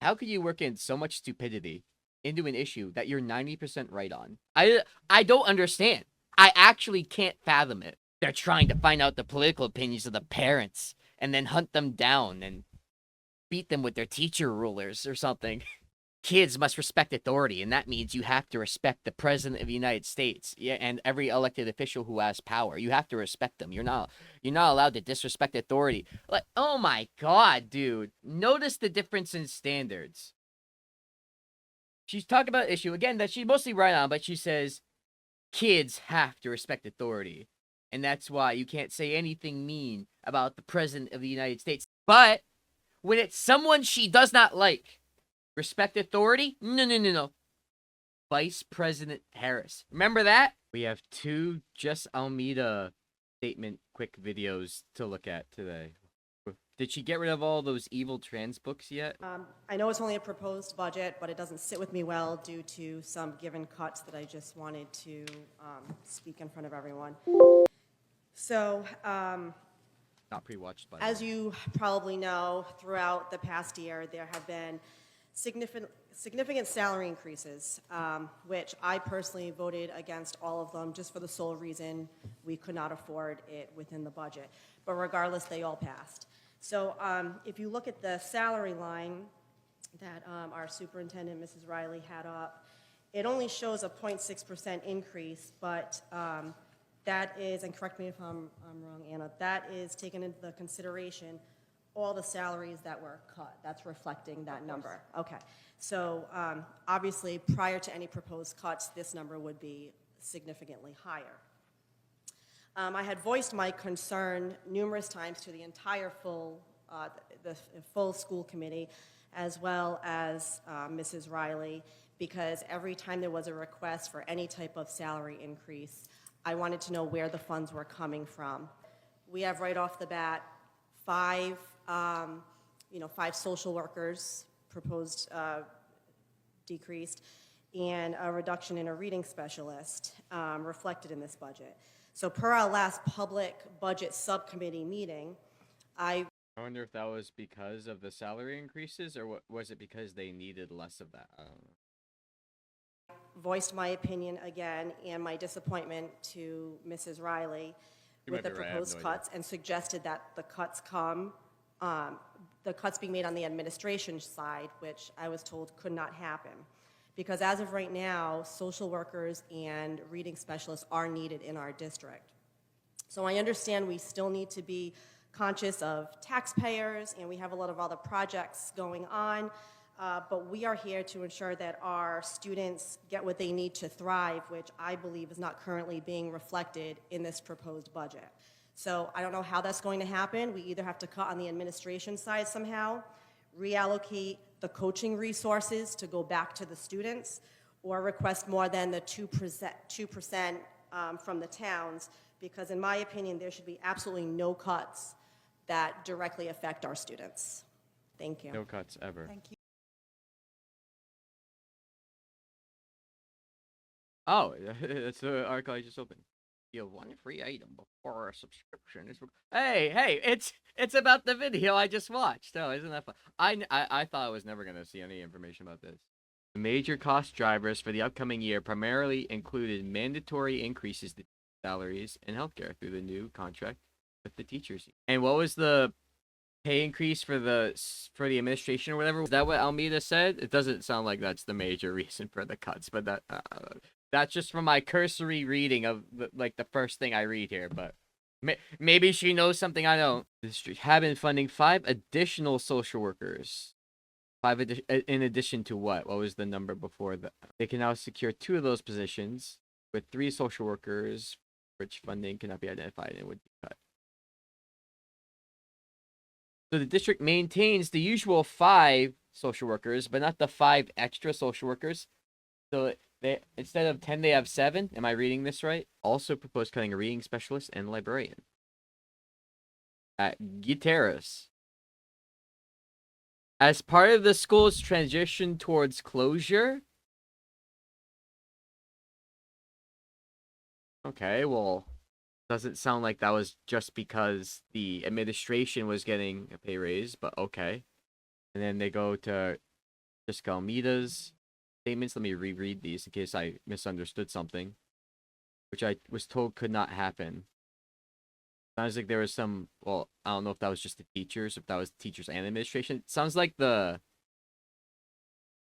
How could you work in so much stupidity into an issue that you're 90% right on? I don't understand. I actually can't fathom it. They're trying to find out the political opinions of the parents and then hunt them down and beat them with their teacher rulers or something. Kids must respect authority, and that means you have to respect the president of the United States, yeah, and every elected official who has power. You have to respect them. You're not allowed to disrespect authority. Like, oh my god, dude. Notice the difference in standards. She's talking about an issue again that she's mostly right on, but she says kids have to respect authority. And that's why you can't say anything mean about the president of the United States. But when it's someone she does not like, respect authority? No. Vice President Harris. Remember that? We have 2 just Almeida statement quick videos to look at today. Did she get rid of all those evil trans books yet? I know it's only a proposed budget, but it doesn't sit with me well due to some given cuts that I just wanted to speak in front of everyone. So, Not pre-watched by as you probably know, throughout the past year, there have been significant salary increases, which I personally voted against all of them just for the sole reason we could not afford it within the budget. But regardless, they all passed. So if you look at the salary line that our superintendent, Mrs. Riley, had up, it only shows a 0.6% increase, but that is, and correct me if I'm wrong, Anna, that is taken into consideration all the salaries that were cut. That's reflecting that number. Okay. So obviously, prior to any proposed cuts, this number would be significantly higher. I had voiced my concern numerous times to the entire the full school committee, as well as Mrs. Riley, because every time there was a request for any type of salary increase, I wanted to know where the funds were coming from. We have right off the bat 5 social workers proposed decreased, and a reduction in a reading specialist reflected in this budget. So per our last public budget subcommittee meeting, I wonder if that was because of the salary increases, or was it because they needed less of that? I don't know. Voiced my opinion again and my disappointment to Mrs. Riley with the proposed cuts, and suggested that the cuts being made on the administration side, which I was told could not happen. Because as of right now, social workers and reading specialists are needed in our district. So I understand we still need to be conscious of taxpayers, and we have a lot of other projects going on, but we are here to ensure that our students get what they need to thrive, which I believe is not currently being reflected in this proposed budget. So I don't know how that's going to happen. We either have to cut on the administration side somehow, reallocate the coaching resources to go back to the students, or request more than the 2% from the towns, because in my opinion, there should be absolutely no cuts that directly affect our students. Thank you. No cuts ever. Thank you. Oh, that's the article I just opened. You have 1 free item before a subscription is. Hey! It's about the video I just watched. Oh, isn't that fun? I thought I was never gonna see any information about this. The major cost drivers for the upcoming year primarily included mandatory increases to salaries and healthcare through the new contract with the teachers. And what was the pay increase for the administration or whatever? Was that what Almeida said? It doesn't sound like that's the major reason for the cuts, but that's just from my cursory reading of the first thing I read here. But maybe she knows something I don't. The district have been funding 5 additional social workers. 5 in addition to what? What was the number before that? They can now secure 2 of those positions with 3 social workers, which funding cannot be identified and would be cut. So the district maintains the usual 5 social workers, but not the 5 extra social workers. So they, instead of 10, they have 7. Am I reading this right? Also proposed cutting a reading specialist and librarian. At Guterres. As part of the school's transition towards closure. Okay, well, doesn't sound like that was just because the administration was getting a pay raise, but okay. And then they go to Jessica Almeida's statements. Let me reread these in case I misunderstood something, which I was told could not happen. Sounds like there was some. Well, I don't know if that was just the teachers, if that was teachers and administration. It sounds like the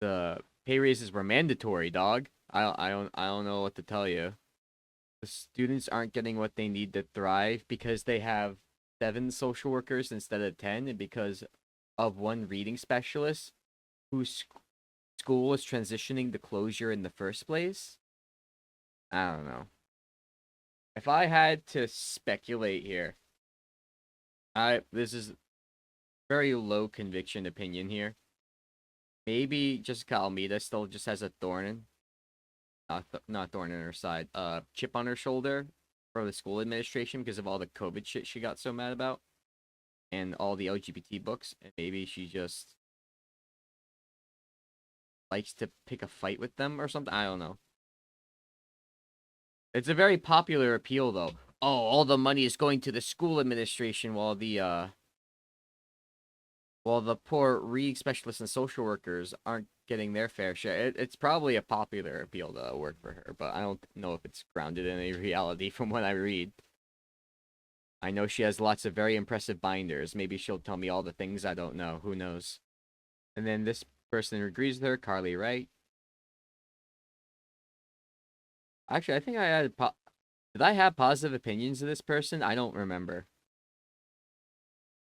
pay raises were mandatory, dog. I don't know what to tell you. The students aren't getting what they need to thrive because they have 7 social workers instead of 10, and because of one reading specialist whose school is transitioning to closure in the first place. I don't know. If I had to speculate here, this is very low conviction opinion here. Maybe Jessica Almeida still just has a thorn not thorn in her side, chip on her shoulder for the school administration because of all the COVID shit she got so mad about, and all the LGBT books, and maybe she just likes to pick a fight with them or something. I don't know. It's a very popular appeal, though. Oh, all the money is going to the school administration while the poor reading specialists and social workers aren't getting their fair share. It's probably a popular appeal to work for her, but I don't know if it's grounded in any reality from what I read. I know she has lots of very impressive binders. Maybe she'll tell me all the things I don't know. Who knows? And then this person agrees with her, Carly Wright. Actually, I think I had... Did I have positive opinions of this person? I don't remember.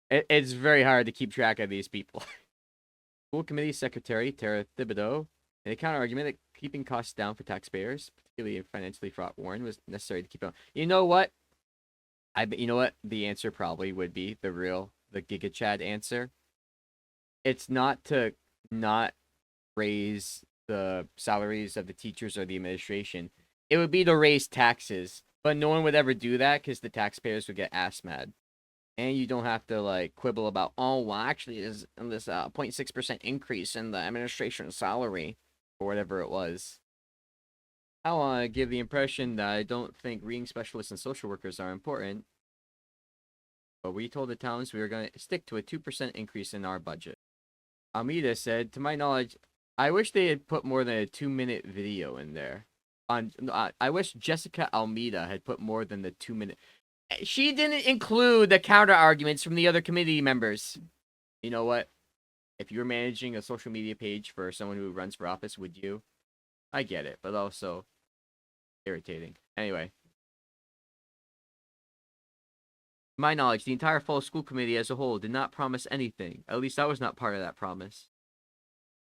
It's very hard to keep track of these people. School Committee Secretary Tara Thibodeau, in a counter-argument that keeping costs down for taxpayers, particularly in financially fraught Warren, was necessary to keep on. You know what? You know what? The answer probably would be the Giga Chad answer. It's not to not raise the salaries of the teachers or the administration. It would be to raise taxes, but no one would ever do that because the taxpayers would get ass mad. And you don't have to, like, quibble about, oh, well, actually, there's this 0.6% increase in the administration's salary, or whatever it was. I want to give the impression that I don't think reading specialists and social workers are important, but we told the towns we were going to stick to a 2% increase in our budget. Almeida said, to my knowledge, I wish they had put more than a 2-minute video in there. I wish Jessica Almeida had put more than the 2-minute... She didn't include the counter arguments from the other committee members. You know what? If you were managing a social media page for someone who runs for office, would you? I get it, but also irritating. Anyway. To my knowledge, the entire fall school committee as a whole did not promise anything. At least I was not part of that promise.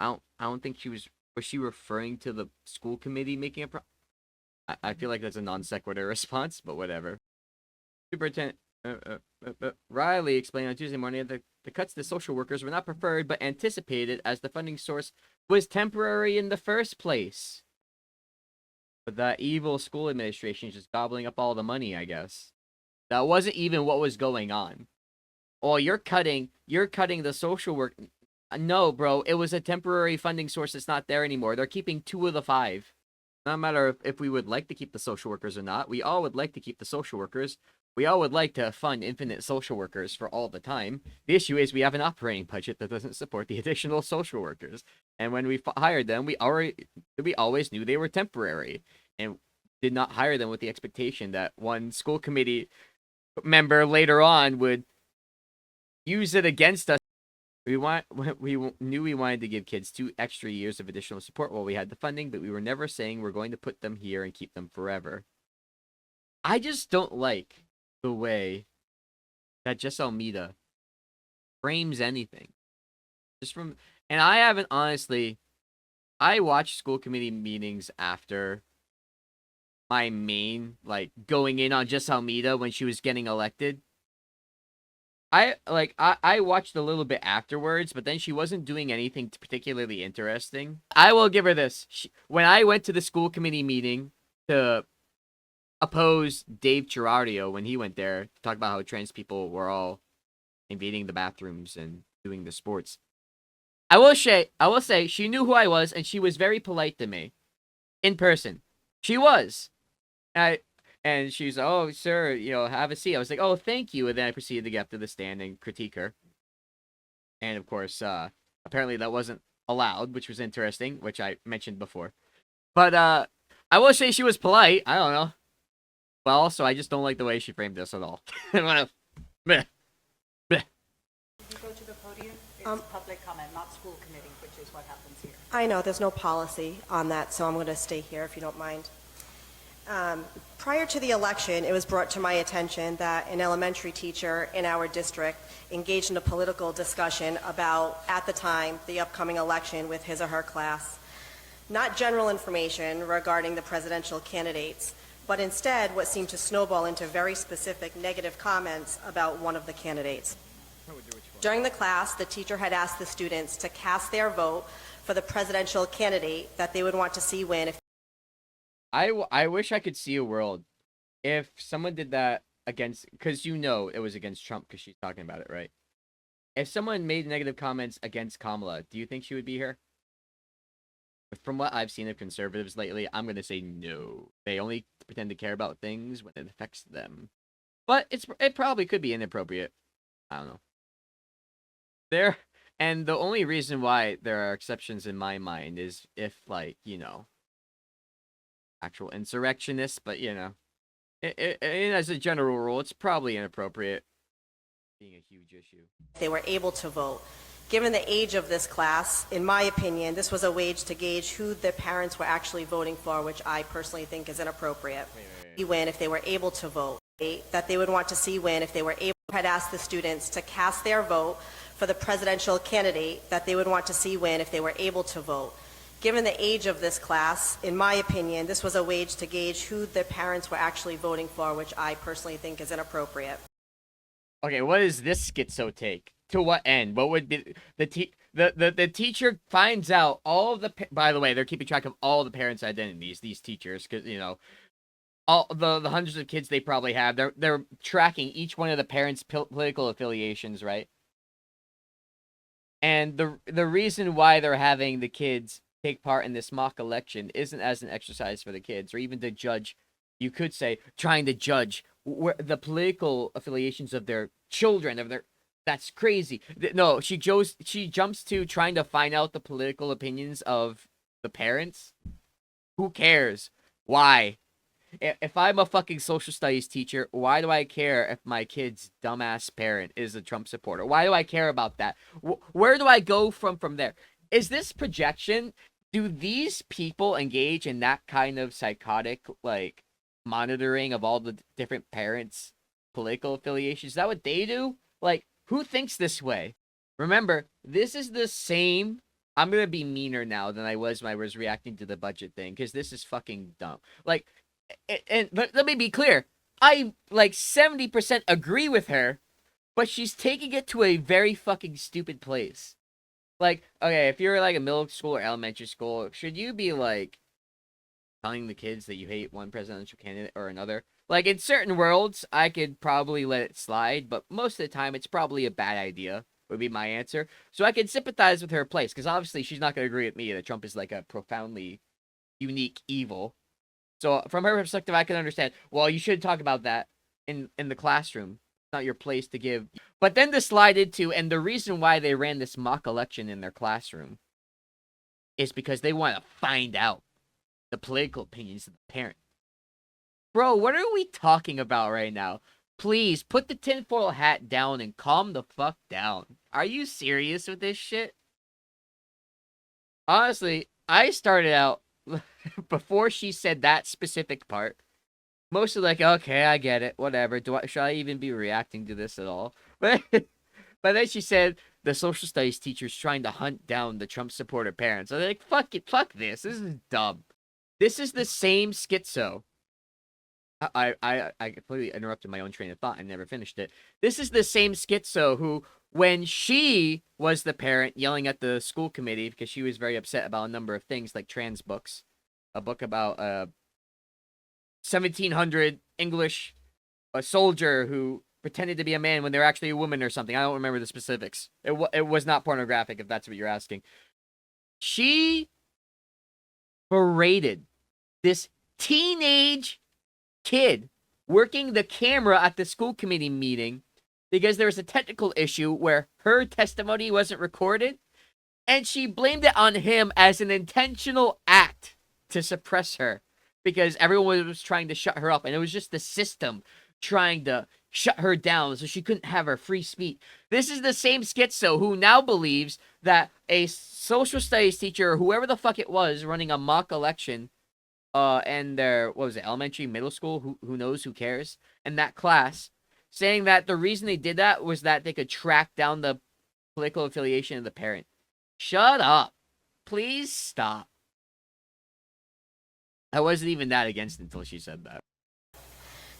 I don't think she was she referring to the school committee making a I feel like that's a non sequitur response, but whatever. Superintendent Riley explained on Tuesday morning that the cuts to social workers were not preferred but anticipated as the funding source was temporary in the first place. But that evil school administration is just gobbling up all the money, I guess. That wasn't even what was going on. Oh, you're cutting the social work. No, bro, it was a temporary funding source that's not there anymore. They're keeping 2 of the 5. No matter if we would like to keep the social workers or not, we all would like to keep the social workers. We all would like to fund infinite social workers for all the time. The issue is we have an operating budget that doesn't support the additional social workers. And when we hired them, we always knew they were temporary and did not hire them with the expectation that one school committee member later on would use it against us. We knew we wanted to give kids 2 extra years of additional support while we had the funding, but we were never saying we're going to put them here and keep them forever. I just don't like the way that Jess Almeida frames anything. And I haven't honestly, I watched school committee meetings after my main, like, going in on Jess Almeida when she was getting elected. I watched a little bit afterwards, but then she wasn't doing anything particularly interesting. I will give her this. When I went to the school committee meeting to oppose Dave Girardio when he went there to talk about how trans people were all invading the bathrooms and doing the sports, I will say she knew who I was and she was very polite to me in person. She was. And she's, oh, sir, have a seat. I was like, oh, thank you. And then I proceeded to get up to the stand and critique her. And, of course, apparently that wasn't aloud, which was interesting, which I mentioned before. But I will say she was polite. I don't know. But also, I just don't like the way she framed this at all. Bleh. Bleh. If you go to the podium, it's public comment, not school committee, which is what happens here. I know, there's no policy on that, so I'm going to stay here if you don't mind. Prior to the election, it was brought to my attention that an elementary teacher in our district engaged in a political discussion about, at the time, the upcoming election with his or her class. Not general information regarding the presidential candidates, but instead what seemed to snowball into very specific negative comments about one of the candidates. During the class, the teacher had asked the students to cast their vote for the presidential candidate that they would want to see win. I wish I could see a world if someone did that against, because it was against Trump because she's talking about it, right? If someone made negative comments against Kamala, do you think she would be here? From what I've seen of conservatives lately, I'm going to say no. They only pretend to care about things when it affects them. But it probably could be inappropriate. I don't know. And the only reason why there are exceptions in my mind is if, like, actual insurrectionists, but, as a general rule, it's probably inappropriate being a huge issue. They were able to vote. Given the age of this class, in my opinion, this was a wage to gauge who the parents were actually voting for, which I personally think is inappropriate. Win if they were able to vote. That they would want to see win if they were able. Had asked the students to cast their vote for the presidential candidate that they would want to see win if they were able to vote. Given the age of this class, in my opinion, this was a wage to gauge who the parents were actually voting for, which I personally think is inappropriate. Okay, what is this schizo take? To what end? What would be the teacher finds out all of the, by the way, they're keeping track of all the parents' identities, these teachers, because, all the hundreds of kids they probably have, they're tracking each one of the parents' political affiliations, right? And the reason why they're having the kids take part in this mock election isn't as an exercise for the kids, or even to judge, you could say, trying to judge the political affiliations of their children, that's crazy. No, she jumps to trying to find out the political opinions of the parents. Who cares? Why? If I'm a fucking social studies teacher, why do I care if my kid's dumbass parent is a Trump supporter? Why do I care about that? Where do I go from there? Is this projection? Do these people engage in that kind of psychotic, like, monitoring of all the different parents' political affiliations? Is that what they do? Like, who thinks this way? Remember, this is the same. I'm going to be meaner now than I was when I was reacting to the budget thing, because this is fucking dumb. Like, and let me be clear. I, 70% agree with her, but she's taking it to a very fucking stupid place. Like, okay, if you're, a middle school or elementary school, should you be, telling the kids that you hate one presidential candidate or another? Like, in certain worlds, I could probably let it slide, but most of the time, it's probably a bad idea, would be my answer. So I can sympathize with her place, because obviously she's not going to agree with me that Trump is, a profoundly unique evil. So from her perspective, I can understand, well, you should talk about that in the classroom. It's not your place to give. But then to slide into, and the reason why they ran this mock election in their classroom is because they want to find out the political opinions of the parent. Bro, what are we talking about right now? Please, put the tinfoil hat down and calm the fuck down. Are you serious with this shit? Honestly, I started out, before she said that specific part, mostly okay, I get it, whatever. Should I even be reacting to this at all? But then she said, the social studies teacher's trying to hunt down the Trump supporter parents. I'm like, fuck it, fuck this. This is dumb. This is the same schizo. I completely interrupted my own train of thought and never finished it. This is the same schizo who, when she was the parent yelling at the school committee because she was very upset about a number of things like trans books, a book about 1700 English, a soldier who pretended to be a man when they were actually a woman or something. I don't remember the specifics. It was not pornographic, if that's what you're asking. She berated this teenage kid working the camera at the school committee meeting because there was a technical issue where her testimony wasn't recorded. And she blamed it on him as an intentional act to suppress her because everyone was trying to shut her up. And it was just the system trying to shut her down so she couldn't have her free speech. This is the same schizo who now believes that a social studies teacher or whoever the fuck it was running a mock election and their, what was it, elementary, middle school, who knows, who cares, in that class, saying that the reason they did that was that they could track down the political affiliation of the parent. Shut up. Please stop. I wasn't even that against it until she said that.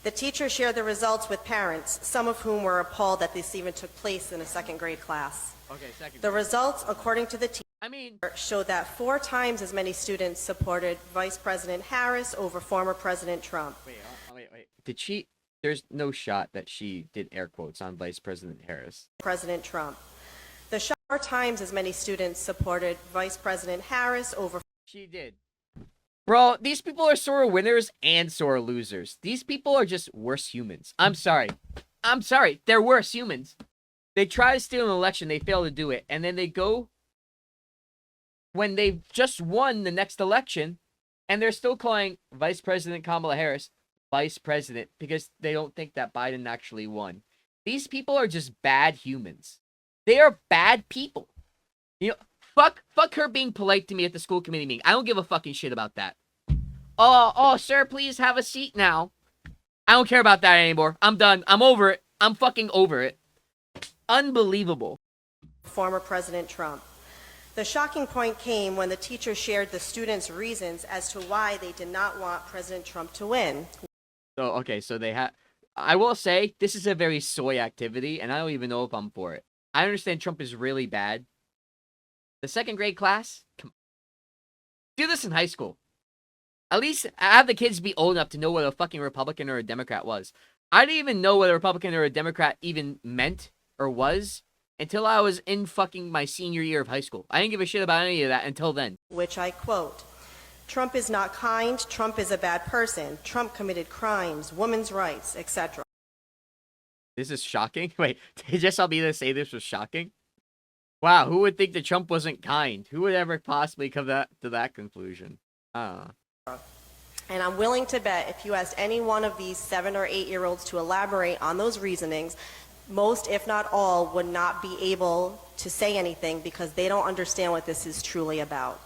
The teacher shared the results with parents, some of whom were appalled that this even took place in a second grade class. Okay, second. The results, according to the teacher, I mean, showed that 4 times as many students supported Vice President Harris over former President Trump. wait. Did she? There's no shot that she did air quotes on Vice President Harris. President Trump. The 4 times as many students supported Vice President Harris over. She did. Bro, these people are sore winners and sore losers. These people are just worse humans. I'm sorry. They're worse humans. They try to steal an election, they fail to do it, and then they go when they've just won the next election, and they're still calling Vice President Kamala Harris Vice President because they don't think that Biden actually won. These people are just bad humans. They are bad people. You know, fuck her being polite to me at the school committee meeting. I don't give a fucking shit about that. Oh, sir, please have a seat now. I don't care about that anymore. I'm done. I'm over it. I'm fucking over it. Unbelievable. Former President Trump. The shocking point came when the teacher shared the students' reasons as to why they did not want President Trump to win. So they have. I will say this is a very soy activity, and I don't even know if I'm for it. I understand Trump is really bad. The second grade class, come on. Do this in high school. At least have the kids be old enough to know what a fucking Republican or a Democrat was. I didn't even know what a Republican or a Democrat even meant or was until I was in fucking my senior year of high school. I didn't give a shit about any of that until then. Which I quote, Trump is not kind, Trump is a bad person, Trump committed crimes, women's rights, etc. This is shocking. Wait, did just Almeida say this was shocking? Wow, who would think that Trump wasn't kind? Who would ever possibly come to that conclusion? And I'm willing to bet if you asked any one of these 7 or 8-year-olds to elaborate on those reasonings, most, if not all, would not be able to say anything because they don't understand what this is truly about.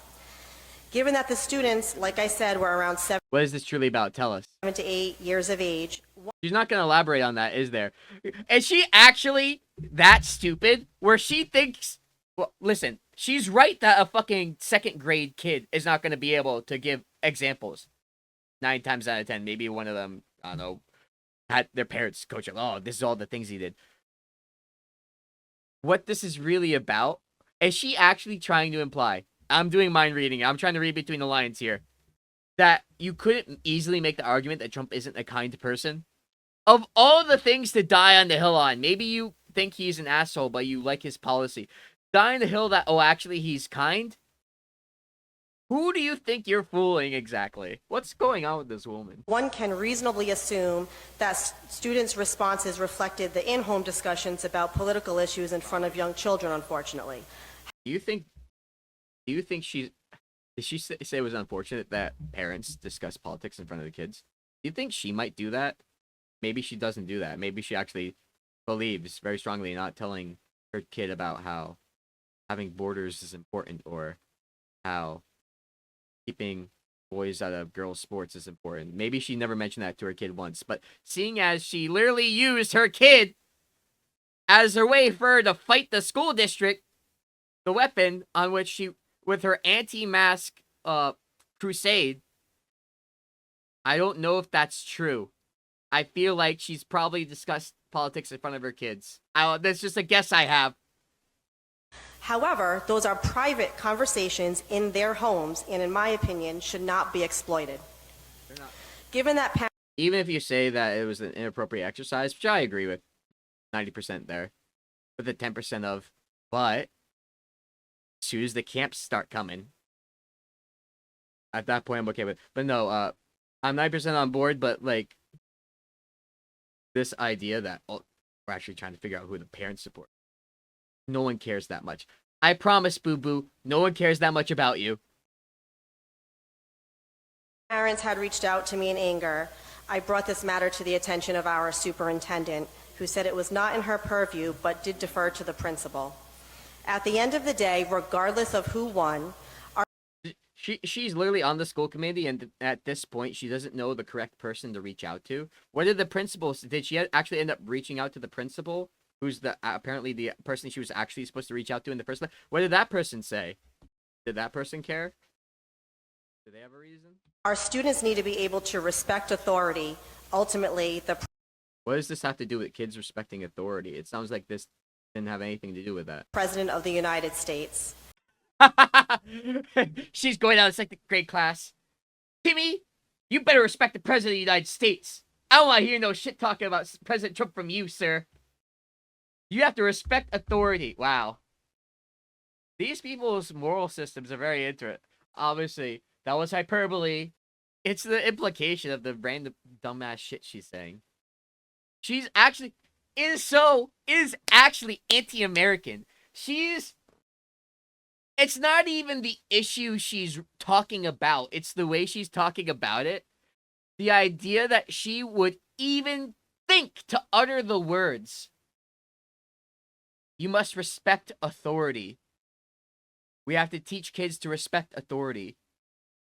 Given that the students, like I said, were around 7 What is this truly about? Tell us. to 8 years of age. She's not going to elaborate on that, is there? Is she actually that stupid where she thinks... Well, listen, she's right that a fucking second grade kid is not going to be able to give examples. 9 times out of 10, maybe one of them, I don't know, had their parents coach them. Oh, this is all the things he did. What this is really about, is she actually trying to imply, I'm doing mind reading, I'm trying to read between the lines here, that you couldn't easily make the argument that Trump isn't a kind person? Of all the things to die on the hill on, maybe you think he's an asshole, but you like his policy. Die on the hill that, oh, actually he's kind? Who do you think you're fooling exactly? What's going on with this woman? One can reasonably assume that students' responses reflected the in-home discussions about political issues in front of young children, unfortunately. Do you think she's... Did she say it was unfortunate that parents discuss politics in front of the kids? Do you think she might do that? Maybe she doesn't do that. Maybe she actually believes very strongly in not telling her kid about how having borders is important or how keeping boys out of girls' sports is important. Maybe she never mentioned that to her kid once, but seeing as she literally used her kid as her way for her to fight the school district, the weapon on which she, with her anti-mask crusade, I don't know if that's true. I feel like she's probably discussed politics in front of her kids. That's just a guess I have. However, those are private conversations in their homes and, in my opinion, should not be exploited. They're not. Given that Even if you say that it was an inappropriate exercise, which I agree with, 90% there, with the 10% of, but as soon as the camps start coming, at that point I'm okay with. But no, I'm 9% on board, but like this idea that we're actually trying to figure out who the parents support. No one cares that much. I promise, boo-boo, no one cares that much about you. Parents had reached out to me in anger. I brought this matter to the attention of our superintendent, who said it was not in her purview, but did defer to the principal. At the end of the day, regardless of who won, She's literally on the school committee, and at this point, she doesn't know the correct person to reach out to. What did the principal? Did she actually end up reaching out to the principal, who's the apparently the person she was actually supposed to reach out to in the first place? What did that person say? Did that person care? Did they have a reason? our students need to be able to respect authority. Ultimately, the What does this have to do with kids respecting authority? It sounds like this didn't have anything to do with that. President of the United States. She's going out in second grade class. Timmy, you better respect the President of the United States. I don't want to hear no shit talking about President Trump from you, sir. You have to respect authority. Wow. These people's moral systems are very interesting. Obviously, that was hyperbole. It's the implication of the random dumbass shit she's saying. She's actually is actually anti-American. It's not even the issue she's talking about. It's the way she's talking about it. The idea that she would even think to utter the words, "You must respect authority. We have to teach kids to respect authority."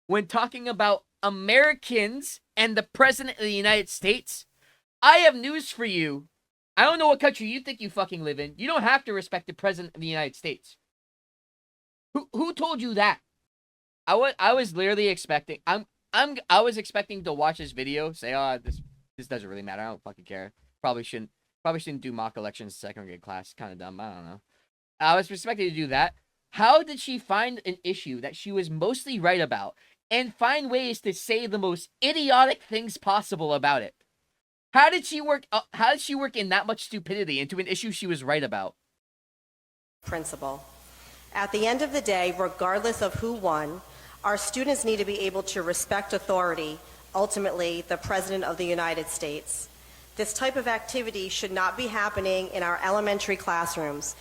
When talking about Americans and the President of the United States, I have news for you. I don't know what country you think you fucking live in. You don't have to respect the President of the United States. Who told you that? I was literally expecting I was expecting to watch this video, say, "Oh, this doesn't really matter. I don't fucking care. Probably shouldn't do mock elections in second grade class. Kind of dumb. I don't know." I was expecting to do that. How did she find an issue that she was mostly right about and find ways to say the most idiotic things possible about it? How did she work in that much stupidity into an issue she was right about? Principal. At the end of the day, regardless of who won, our students need to be able to respect authority, ultimately the President of the United States. This type of activity should not be happening in our elementary classrooms.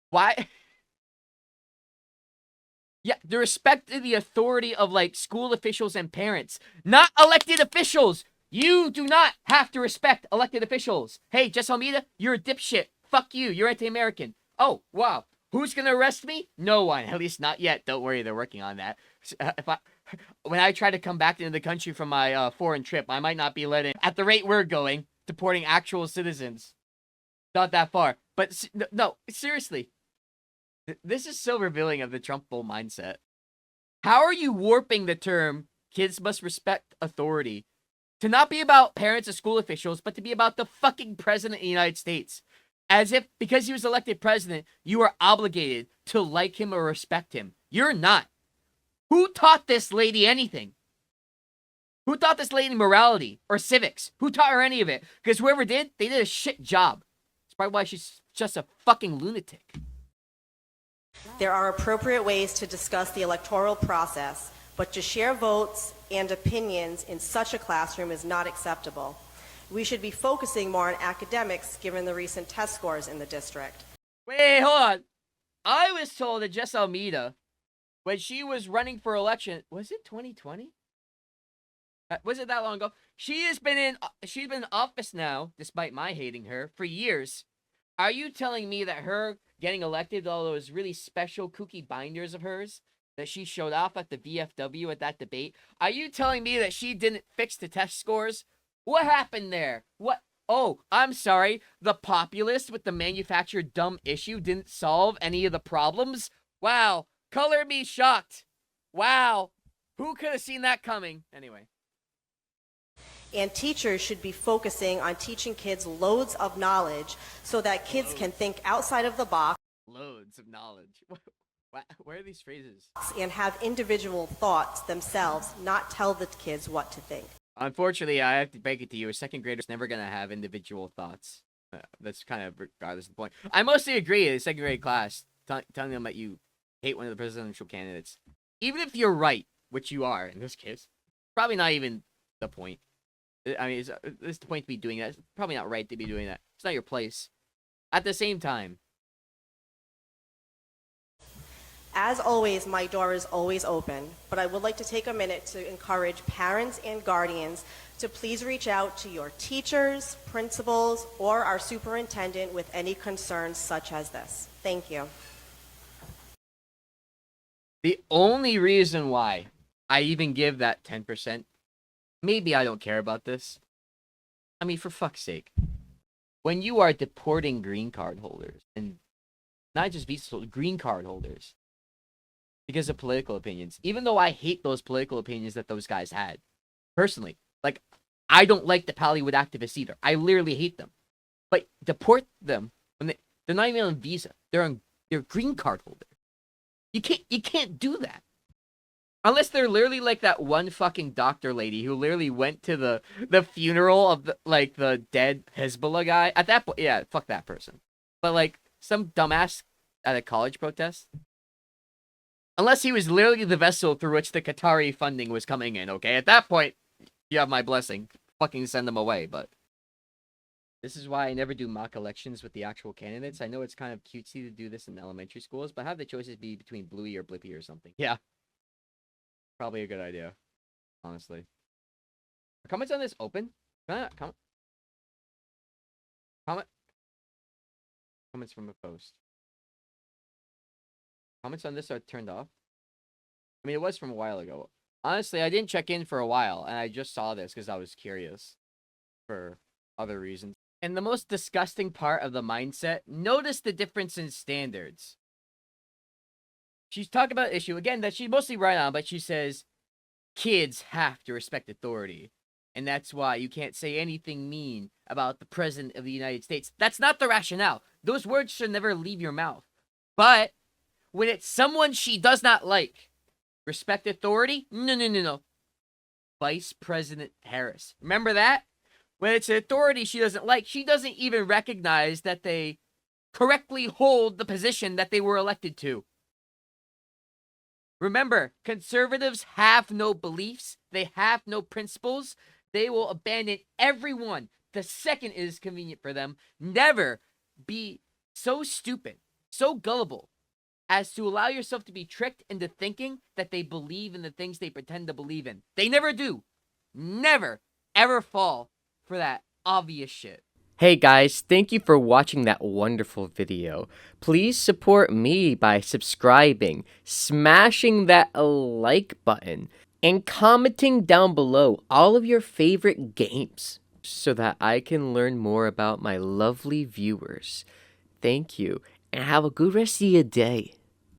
Why? Yeah, the respect to the authority of, like, school officials and parents, not elected officials. You do not have to respect elected officials. Hey, Jess Almeida, you're a dipshit. Fuck you. You're anti-American. Oh, wow. Who's gonna arrest me? No one. At least not yet. Don't worry, they're working on that. When I try to come back into the country from my foreign trip, I might not be letting, at the rate we're going, deporting actual citizens. Not that far. But no, seriously. This is so revealing of the Trump bull mindset. How are you warping the term "kids must respect authority" to not be about parents or school officials, but to be about the fucking President of the United States? As if, because he was elected president, you are obligated to like him or respect him. You're not. Who taught this lady anything? Who taught this lady morality or civics? Who taught her any of it? Because whoever did, they did a shit job. That's probably why she's just a fucking lunatic. There are appropriate ways to discuss the electoral process, but to share votes and opinions in such a classroom is not acceptable. We should be focusing more on academics given the recent test scores in the district. Wait, hold on. I was told that Jess Almeida, when she was running for election, was it 2020? Was it that long ago? She's been in office now, despite my hating her, for years. Are you telling me that her getting elected, all those really special kooky binders of hers that she showed off at the VFW at that debate, are you telling me that she didn't fix the test scores? What happened there? What? Oh, I'm sorry. The populist with the manufactured dumb issue didn't solve any of the problems? Wow. Color me shocked. Wow. Who could have seen that coming? Anyway. And teachers should be focusing on teaching kids loads of knowledge so that kids can think outside of the box. Loads of knowledge. Where are these phrases? And have individual thoughts themselves, not tell the kids what to think. Unfortunately, I have to break it to you. A second grader's never going to have individual thoughts. That's kind of regardless of the point. I mostly agree in the second grade class, telling them that you hate one of the presidential candidates. Even if you're right, which you are in this case, probably not even the point. I mean, it's the point to be doing that. It's probably not right to be doing that. It's not your place. At the same time, As always, my door is always open, but I would like to take a minute to encourage parents and guardians to please reach out to your teachers, principals, or our superintendent with any concerns such as this. Thank you. The only reason why I even give that 10%, maybe I don't care about this. I mean, for fuck's sake. When you are deporting green card holders, and not just visa green card holders, because of political opinions, even though I hate those political opinions that those guys had, personally, like, I don't like the Pallywood activists either. I literally hate them. But deport them when they're not even on visa. They're green card holder. You can't do that. Unless they're literally like that one fucking doctor lady who literally went to the funeral of the dead Hezbollah guy. At that point, yeah, fuck that person. But like some dumbass at a college protest. Unless he was literally the vessel through which the Qatari funding was coming in, okay? At that point, you have my blessing. Fucking send them away, but... This is why I never do mock elections with the actual candidates. I know it's kind of cutesy to do this in elementary schools, but have the choices be between Bluey or Blippy or something. Yeah. Probably a good idea, honestly. Are comments on this open? Comment? Comments from a post. Comments on this are turned off. I mean, it was from a while ago. Honestly, I didn't check in for a while, and I just saw this because I was curious for other reasons. And the most disgusting part of the mindset, notice the difference in standards. She's talking about an issue, again, that she's mostly right on, but she says, kids have to respect authority. And that's why you can't say anything mean about the President of the United States. That's not the rationale. Those words should never leave your mouth. But when it's someone she does not like, respect authority? No. Vice President Harris. Remember that? When it's an authority she doesn't like, she doesn't even recognize that they correctly hold the position that they were elected to. Remember, conservatives have no beliefs. They have no principles. They will abandon everyone the second it is convenient for them. Never be so stupid, so gullible, as to allow yourself to be tricked into thinking that they believe in the things they pretend to believe in. They never do. Never, ever fall for that obvious shit. Hey guys, thank you for watching that wonderful video. Please support me by subscribing, smashing that like button, and commenting down below all of your favorite games so that I can learn more about my lovely viewers. Thank you, and have a good rest of your day.